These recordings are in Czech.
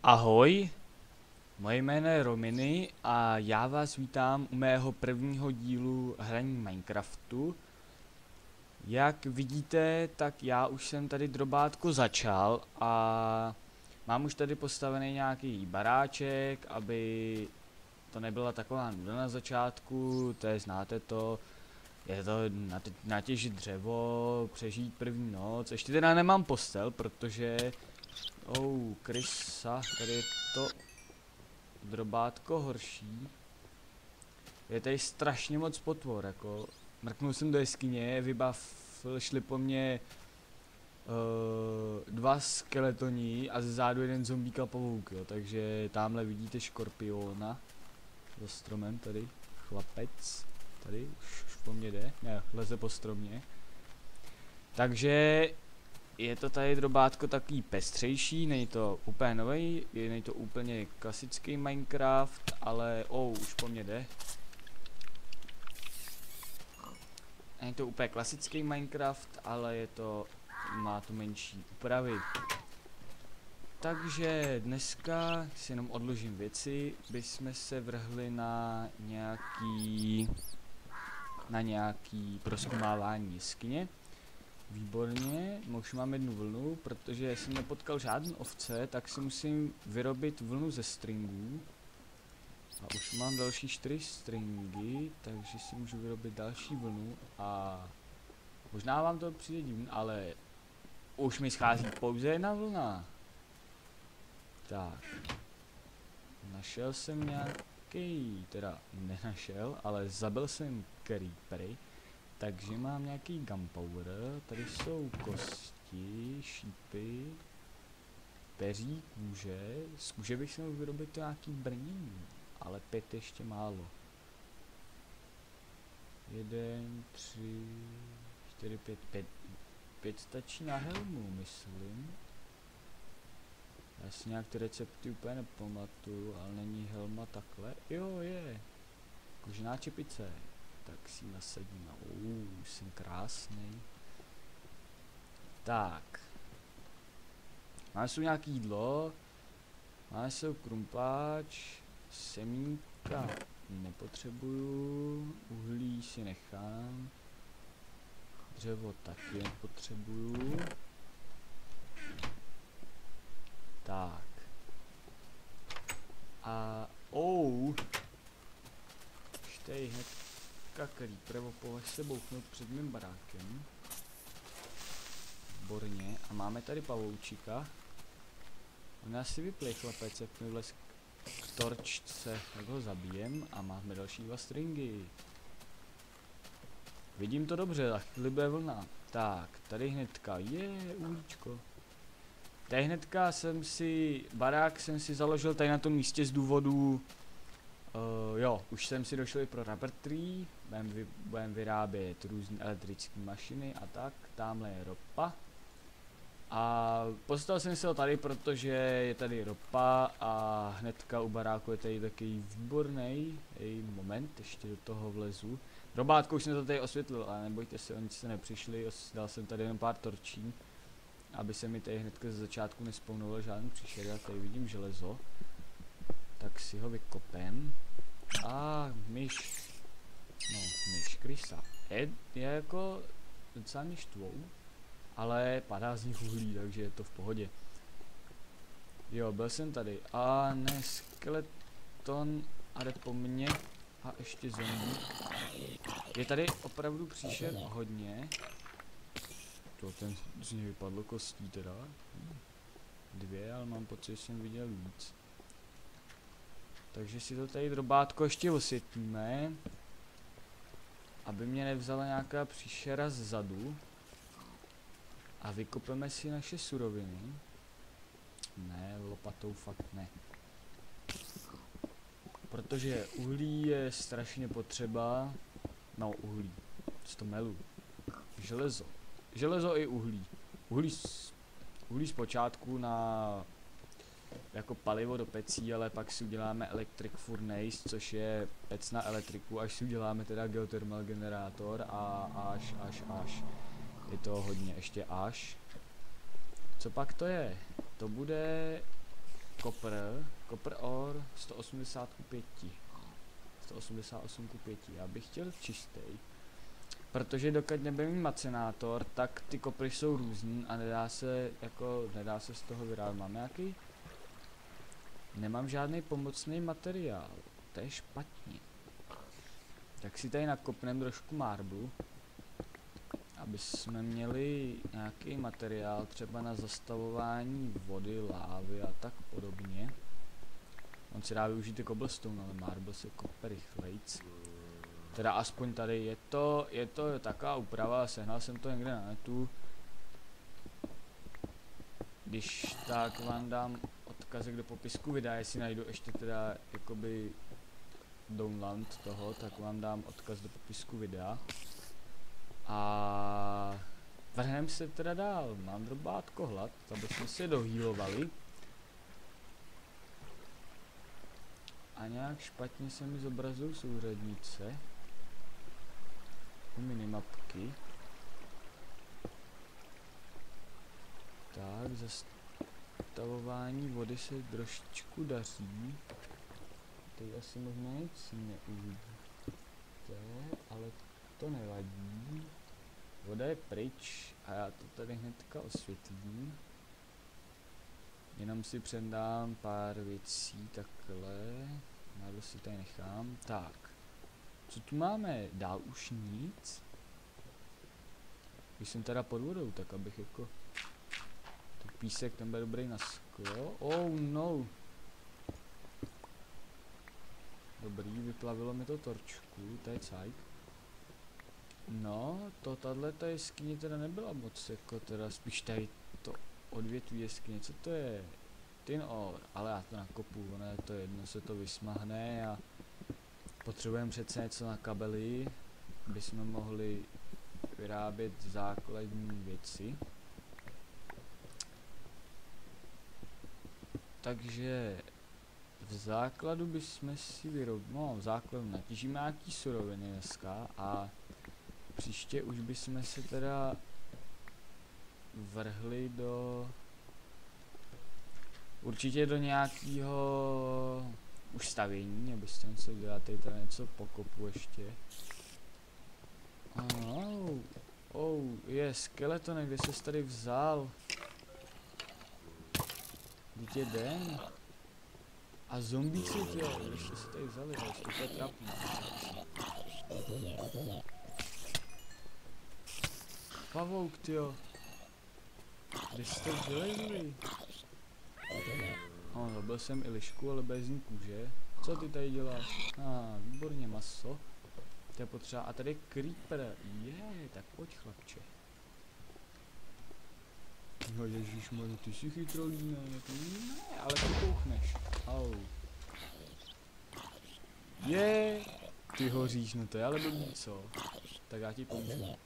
Ahoj, moje jméno je Rominy a já vás vítám u mého prvního dílu hraní Minecraftu. Jak vidíte, tak já už jsem tady drobátko začal a mám už tady postavený nějaký baráček, aby to nebyla taková nuda na začátku, to je, znáte to, je to natěžit dřevo, přežít první noc, ještě teda nemám postel, protože, krysa, tady je to drobátko horší. Je tady strašně moc potvor, jako mrknul jsem do jeskyně, šli po mně dva skeletoní a ze zádu jeden zombík a pavouk, jo, takže tamhle vidíte škorpiona za stromem, tady chlapec, tady už po mně jde, ne, leze po stromě. Takže je to tady drobátko takový pestřejší, není to úplně nový, není to úplně klasický Minecraft, ale už po mně jde. Není to úplně klasický Minecraft, ale má to menší úpravy. Takže dneska si jenom odložím věci, bychom se vrhli na nějaký prozkoumávání jeskyně. Výborně, už mám jednu vlnu, protože jsem nepotkal žádný ovce, tak si musím vyrobit vlnu ze stringů. A už mám další 4 stringy, takže si můžu vyrobit další vlnu a možná vám to přijde divný, ale už mi schází pouze jedna vlna. Tak, našel jsem nějaký, teda nenašel, ale zabil jsem creepery. Takže mám nějaký gunpowder, tady jsou kosti, šípy, peří, kůže. Z kůže bych si mohl vyrobit to nějaký brnění, ale 5 ještě málo. 1, 3, 4, 5. 5 stačí na helmu, myslím. Já si nějak ty recepty úplně nepamatuju, ale není helma takhle. Jo, je. Kožená čepice. Tak si ji nasadím. Jsem krásný. Tak. Máme tu nějaký jídlo. Máme tu krumpáč. Semínka nepotřebuju. Uhlí si nechám. Dřevo taky nepotřebuju. Tak. A tady hned creeper opovaž se bouchnout před mým barákem. Výborně. A máme tady pavoučika. On nás si vyplej, chlapec, jak mi vlez k torčce, tak ho zabijem a máme další 2 stringy. Vidím to dobře, za chvíli bude vlna. Tak, tady hnedka, uhlíčko. Tady hnedka barák jsem si založil tady na tom místě z důvodu, už jsem si došel i pro rubber tree, budeme vyrábět různé elektrické mašiny a tak, tamhle je ropa. A postavil jsem si ho tady, protože je tady ropa a hnedka u baráku je tady takový výborný, moment, ještě do toho vlezu. Drobátkou už jsem to tady osvětlil, ale nebojte se, oni se nepřišli, dal jsem tady jen pár torčí, aby se mi tady hnedka ze začátku nespawnovalo žádný příšery. Já tady vidím železo, tak si ho vykopem. Myš, krysa, je jako docela mě štvou, ale padá z nich uhlí, takže je to v pohodě. Jo, byl jsem tady, ne, skeleton a jde po mně a ještě zombie. Je tady opravdu příšer hodně. Ten z něj vypadlo kostí teda. 2, ale mám pocit, že jsem viděl víc. Takže si to tady drobátko ještě osvětlíme, aby mě nevzala nějaká příšera zezadu. A vykopeme si naše suroviny. Ne, lopatou fakt ne. Protože uhlí je strašně potřeba. No, uhlí. 100 melů. Železo i uhlí. Uhlí zpočátku jako palivo do pecí, ale pak si uděláme electric furnace, což je pec na elektriku, až si uděláme teda geothermal generátor a až. Je to hodně, ještě až. Co pak to je? To bude Copper ore 180 ku 5. 188 ku 5. Já bych chtěl čistý. Protože dokud nebude mít macenátor, tak ty kopry jsou různý a nedá se z toho vyrábět. Mám nějaký? Nemám žádný pomocný materiál. To je špatně. Tak si tady nakopneme trošku marblu, aby jsme měli nějaký materiál třeba na zastavování vody, lávy a tak podobně. On si dá využít i cobblestone, ale marble se kope rychlejc. Teda aspoň tady je to taková úprava, sehnal jsem to někde na netu. Když tak vám dám odkazek do popisku videa, jestli najdu ještě teda jakoby download toho, tak vám dám odkaz do popisku videa. A vrhneme se teda dál, mám drobátko hlad, aby jsme se dohýlovali. A nějak špatně se mi zobrazují souřadnice. Minimapky. Tak, zastavování vody se trošičku daří. Teď asi možná nic neuvidíte, ale to nevadí. Voda je pryč a já to tady hnedka osvětlím. Jenom si předám pár věcí takhle. Náhle si tady nechám. Tak. Co tu máme? Dál už nic. Když jsem teda pod vodou, tak abych jako... Tu písek, ten bude dobrý na sklo. Oh no. Dobrý, vyplavilo mi to torčku, to je cajk. No, tato jeskyně teda nebyla moc jako teda spíš tady to odvětví jeskyně, co to je? Tin ore, ale já to nakopu, ono je to jedno, se to vysmahne a potřebujeme přece něco na kabely, aby jsme mohli vyrábět základní věci. Takže v základu bychom si vyrobili, no v základu natížíme nějaký suroviny dneska a příště už bychom se teda vrhli do určitě do nějakého už stavění, abyste něco udělali, tady teda něco pokopu ještě. Je skeleton, kde ses tady vzal? Vždyť je den. A zombíci tě, když jste se tady vzali, to je trapný. Pavouk, tyjo. Kde jste vylezli? No, zabil jsem i lišku, ale bez ní kůže. Co ty tady děláš? Výborně, maso. To je potřeba. A tady je creeper. Tak pojď, chlapče. No ježišmarja, ty jsi chytrolí, ne, ale ty kouchneš. Au. Ty hoříš, no to je ale blbý, co? Tak já ti pomůžu.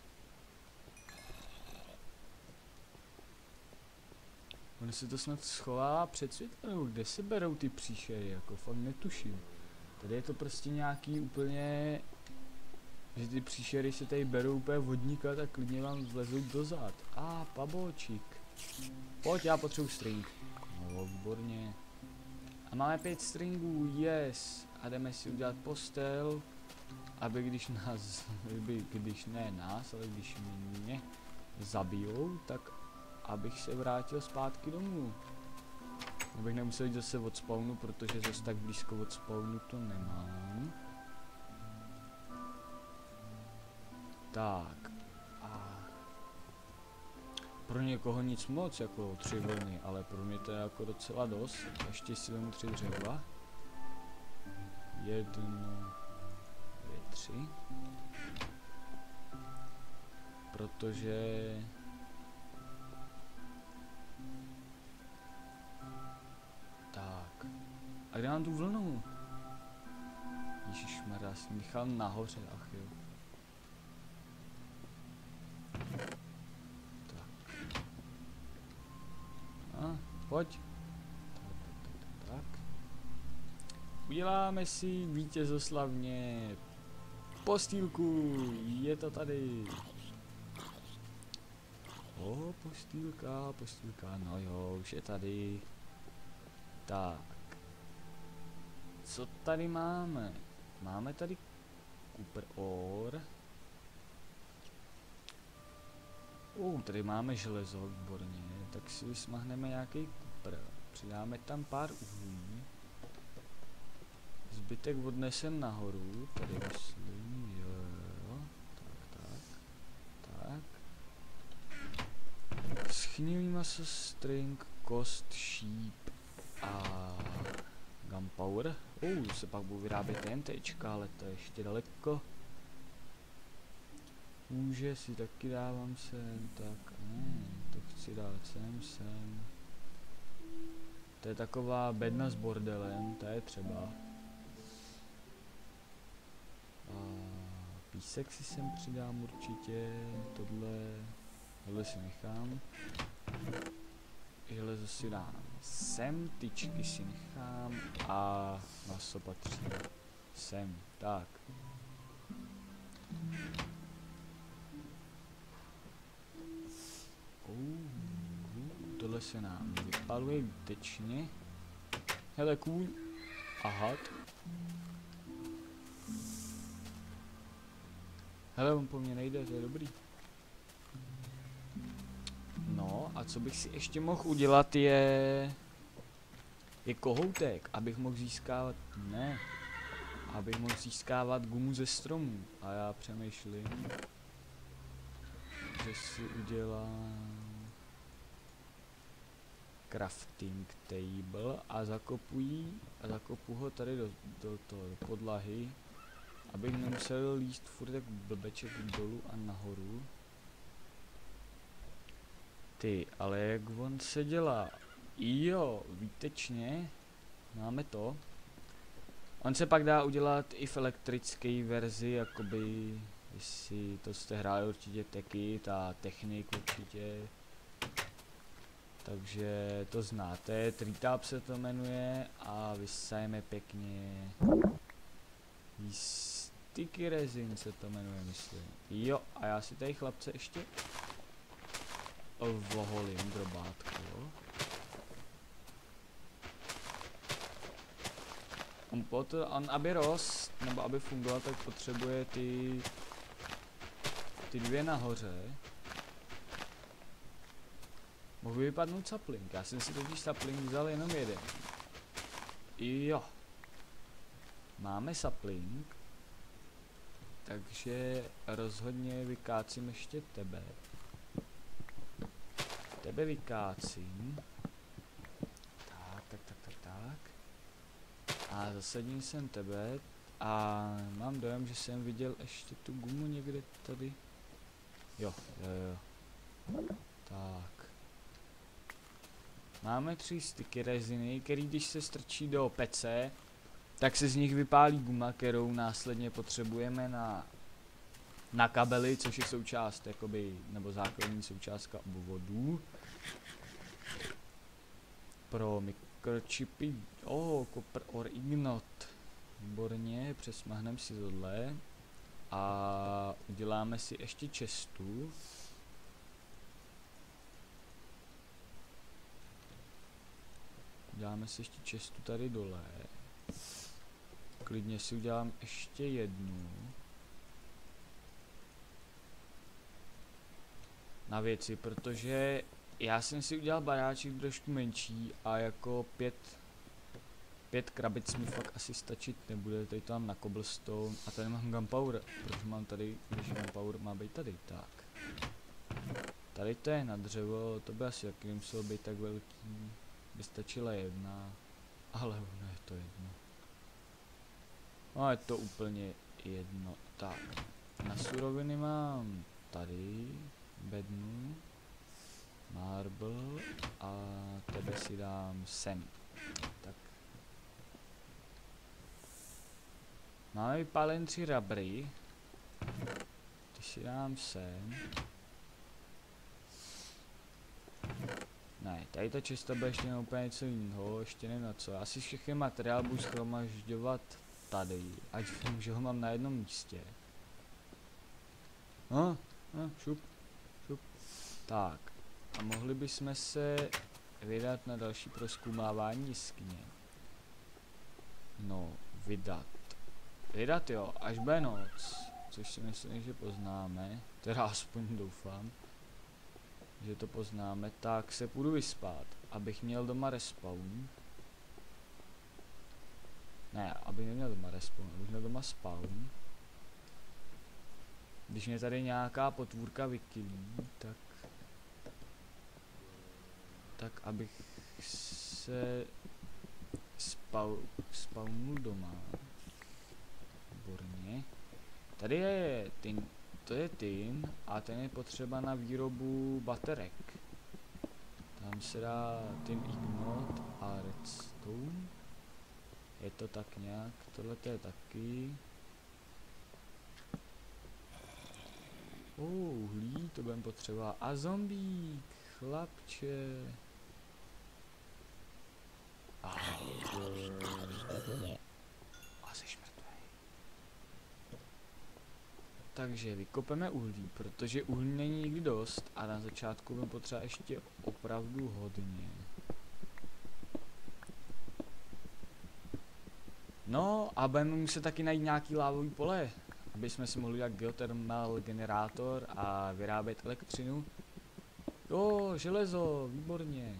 On se to snad schová před světlem, nebo kde se berou ty příšery, jako fakt netuším. Tady je to prostě nějaký úplně, že ty příšery se tady berou úplně vodníka, tak klidně vám vlezou do zad. Pavočík. Pojď, já potřebuji string. No, výborně. A máme 5 stringů, yes. A jdeme si udělat postel, aby když nás, když ne nás, ale když mě zabijou, tak abych se vrátil zpátky domů. Abych nemusel jít zase od spawnu, protože zase tak blízko od spawnu to nemám. Tak. Pro někoho nic moc, jako 3 vlny, ale pro mě to je jako docela dost. Ještě si vemu 3 dřeva. 1, 2, 3. Protože... Tak. A kde mám tu vlnu? Ježišmarja, já jsem nechal nahoře, ach jo. Pojď. Tak. Uděláme si vítězoslavně postýlku. Je to tady. Postýlka, no jo, už je tady. Tak. Co tady máme? Máme tady Cooper ore. Tady máme železo, výborně. Tak si vysmahneme nějaký Cooper. Přidáme tam pár uhlí. Zbytek odnesem nahoru. Tady myslím, jo. Tak. Schnilý maso, string, kost, šíp a gunpowder. Se pak budou vyrábět TNTčka, ale to je ještě daleko. Kůže si taky dávám sem, tak ne, to chci dát sem. To je taková bedna s bordelem, to je třeba. A písek si sem přidám určitě, tohle si nechám. Železo si dám sem, tyčky si nechám a maso patří sem, tak. Tohle se nám vypaluje výtečně. Hele, kůň a had. Hele, on po mně nejde, to je dobrý. No, a co bych si ještě mohl udělat je kohoutek, abych mohl získávat, abych mohl získávat gumu ze stromů. A já přemýšlím, že si udělám crafting table a zakopu ho tady do podlahy, abych nemusel líst furt tak blbeček dolů a nahoru. Ale jak on se dělá? Jo, výtečně, máme to. On se pak dá udělat i v elektrické verzi, jakoby, jestli to jste hráli určitě Tekit a Technik určitě. Takže to znáte, Treetop se to jmenuje a vysajeme pěkně. Sticky resin se to jmenuje, myslím. Jo, a já si tady chlapce ještě voholím drobátko. On aby rost, nebo aby fungoval, tak potřebuje ty dvě nahoře. Mohl by vypadnout sapling, já jsem si totiž sapling vzal jenom jeden. Jo. Máme sapling. Takže rozhodně vykácím ještě tebe. Tebe vykácím. Tak. A zasadím sem tebe. A mám dojem, že jsem viděl ještě tu gumu někde tady. Jo. Tak. Máme 3 sticky reziny, který když se strčí do pece, tak se z nich vypálí guma, kterou následně potřebujeme na kabely, což je součást, jakoby, nebo základní součástka obvodů. Pro mikročipy, copper or ignot. Výborně, přesmahneme si tohle. A uděláme si ještě chestu. Uděláme si ještě chestu tady dole. Klidně si udělám ještě jednu. Na věci, protože já jsem si udělal baráček trošku menší a jako 5 krabic mi fakt asi stačit nebude. Tady to mám na cobblestone a tady mám gunpowder, protože mám tady, když gunpowder má být tady, tak. Tady to je na dřevo, to by asi taky nemuselo být tak velký, by stačila jedna, ale ono je to jedno. No je to úplně jedno, tak. Na suroviny mám tady bednu, marble a tebe si dám sem. Tak. Máme vypálen 3 rabry. Ty si dám sem. Ne, tady ta čista bude ještě na úplně něco jiného, ještě nevím na co. Já si všechny materiál budu shromažďovat tady, ať vím, že ho mám na jednom místě. Šup. Tak. A mohli bychom se vydat na další prozkoumávání jeskyně. No, vydat. Vydat jo, až bude noc. Což si myslím, že poznáme. Teda aspoň doufám, že to poznáme. Tak se půjdu vyspat, abych měl doma respawn. Ne, abych neměl doma respawn, abych měl doma spawn. Když mě tady nějaká potvůrka vykylí, tak abych se spawnul doma. Výborně. Tady je tin, to je tin a ten je potřeba na výrobu baterek. Tam se dá tin ignot a redstone. Je to tak nějak, tohle je taky. Uhlí, to budeme potřeba. A zombík, chlapče. A jsi mrtvej. Takže vykopeme uhlí, protože uhlí není nikdy dost a na začátku budeme potřeba ještě opravdu hodně. No a budeme muset taky najít nějaký lávový pole, aby jsme si mohli dělat geothermal generátor a vyrábět elektřinu. Jo, železo, výborně.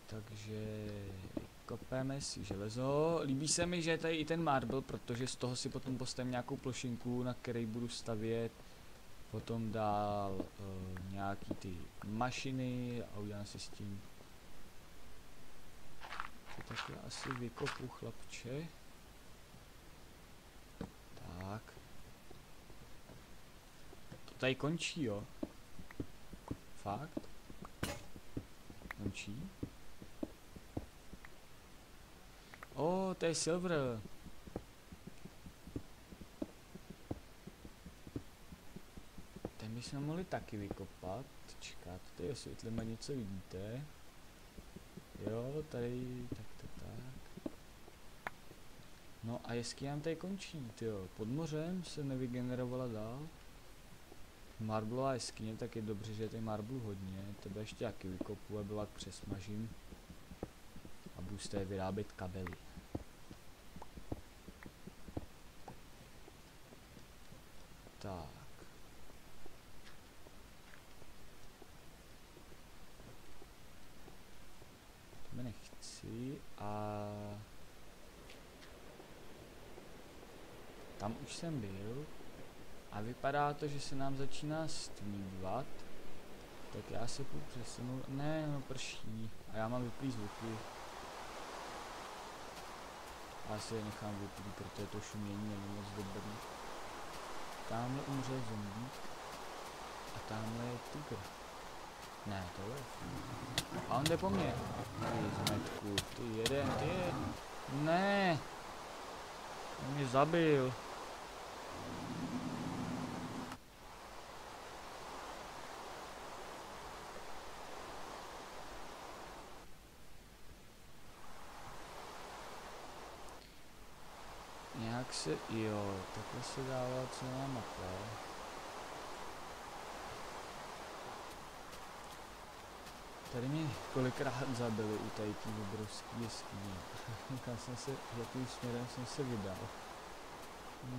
Takže kopeme si železo. Líbí se mi, že je tady i ten marble, protože z toho si potom postavím nějakou plošinku, na které budu stavět potom dál nějaký ty mašiny a udělám si s tím. Tak já asi vykopu, chlapče. Tak. To tady končí, jo? Fakt? Končí? O, to je silver. Ten bychom mohli taky vykopat. Čekat, tady osvětlíme něco, vidíte? Jo, tady, tak. No a jeskyně nám tady končí, tyjo. Pod mořem se nevygenerovala dál. Marblová jeskyně, tak je dobře, že je tady marblu hodně. Tebe ještě taky vykopu a bylak přesmažím. A budu z té vyrábět kabely. Tak. To nechci a... Tam už jsem byl. A vypadá to, že se nám začíná stmívat. Tak já se půjdu přesunu. Ne, no prší. A já mám vyplý zvuky. Já si je nechám vyplý, protože to šumění není moc dobrý. Tamhle umřel zombík. A tamhle je tygr. Ne, tohle je. A on jde po mně. Ty zmetku, ty jeden, ty je. Ne. On mě zabil. Nějak se, jo, takhle se dává celá mapa. Tady mě kolikrát zabili u tady tý obrovský jeskyně. Kam jsem se, jakým směrem jsem se vydal.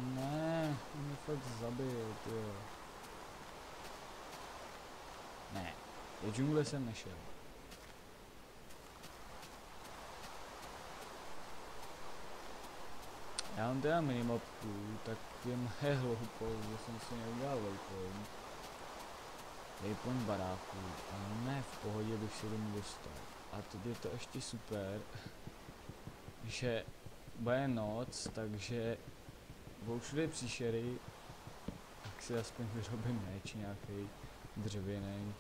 Ne, on mě fakt zabil, tyjo. Ne, do džungle jsem nešel. Já mám teda minimapku, tak je moje hloupost, že jsem si neudělal waypoint baráku, a ne v pohodě bych se domů dostal. A teď je to ještě super, že bude noc, takže budou všude příšery, tak si aspoň vyrobím meč nějaký dřevěný.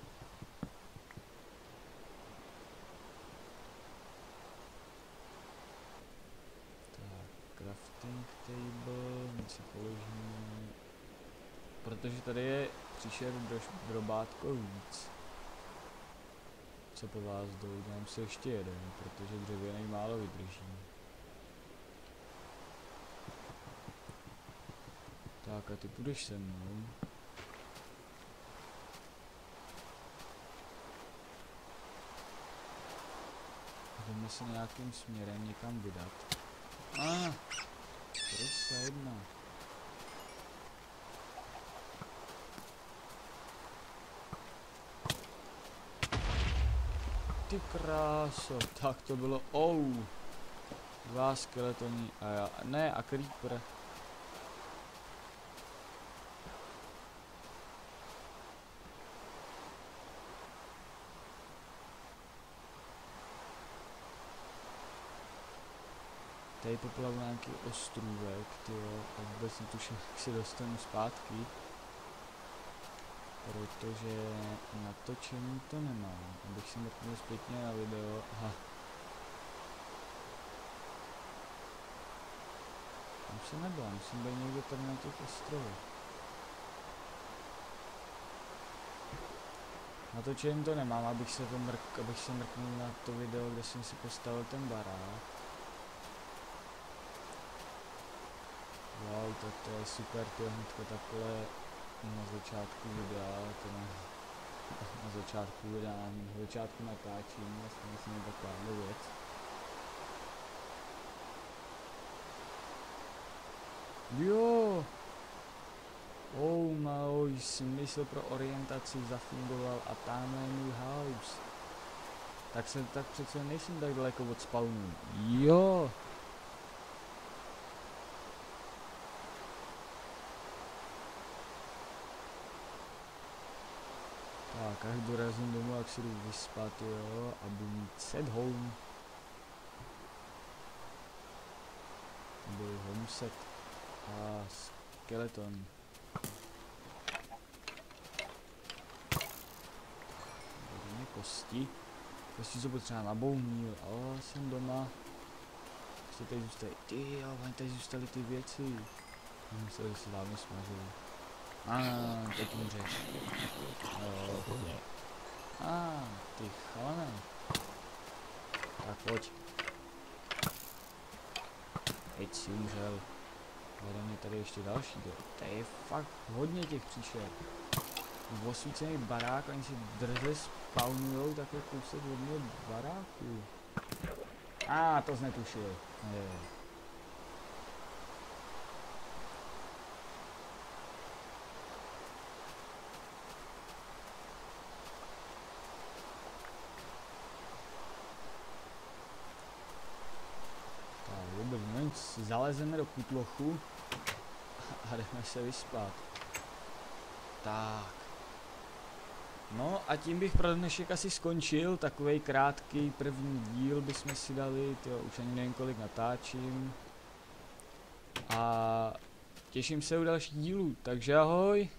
Crafting table, my si položíme, protože tady je příšer drobátko víc. Co po vás jdou, dám si ještě jeden, protože dřevěnej málo vydrží. Tak a ty půjdeš se mnou. jdeme se nějakým směrem někam vydat. Proč se jedná? Ty kráso, tak to bylo, dva skeletoni a já, ne, a creeper. Tady poplavu nějaký ostrůvek, tyjo, a vůbec netuším, jak si dostanu zpátky. Protože natočení to nemám, abych si mrknul zpětně na video, Tam se nebyl, musím být někde tady na těch ostrovech. Natočení to nemám, abych se mrknul na to video, kde jsem si postavil ten barák. Wow, tak to je super, tyjo, hnedka takhle na začátku videa, na začátku vydání, na začátku natáčím, vlastně myslím taková věc. Jo! Můj smysl pro orientaci zafungoval a tamhle je můj house. Tak přece nejsem tak daleko od spawnu. Jo! Tak, až dorazím domů, jak si jdu vyspat, jo, a budu mít set home. Byl home set. A skeleton. Budeme kosti. Kosti jsou potřeba na boumíl. Jsem doma. Ještě tady zůstaly. Ty jo, tady zůstaly ty věci. Museli se dávno smažili. Teď umřeš. Ty chalane. Tak pojď. Teď si umřel. Hledám mě tady ještě další. To je fakt hodně těch příšer. Osvícený barák, oni si drze spawnujou takhle kousek od mého baráku. To jsi netušil. Zalezeme do kutlochu a jdeme se vyspat. Tak. No a tím bych pro dnešek asi skončil, takovej krátký první díl bychom si dali, už ani nevím kolik natáčím. A těším se u dalších dílů, takže ahoj.